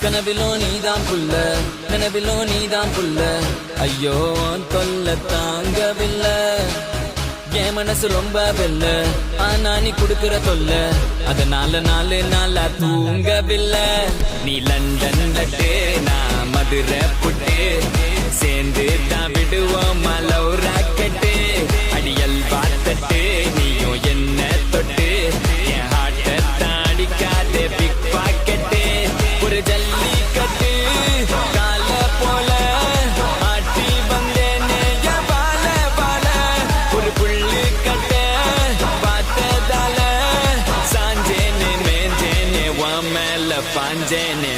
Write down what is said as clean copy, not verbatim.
கனவிலோ நீதான் புள்ள, கனவிலோ நீதான் புள்ள, ஐயோ தொல்ல தாங்கவில்லை. என் மனசு ரொம்ப வெல்ல, ஆனா நீ குடுக்கிற தொல்ல, அதனால நாளா தூங்கவில்லை. நீ லண்டன் லட்டு, நான் மதுரை புட்டு, சேர்ந்து தான் விடுவோம் லவ் ராக்கெட்டு. அடியல் பார்த்தட்டு நீயும் என்ன தொட்டு, என் ஹார்ட்ட தாடிக்காதே பிக் பாக்கெட்டு. ஒரு ஜல்லிக்கட்டு கால போல ஆட்டி வந்தேனே என் வாழ வாழ. ஒரு புள்ளு கட்ட பார்த்ததால சாஞ்சேனே மேஞ்சேனே உன் மேல பாஞ்சேனே.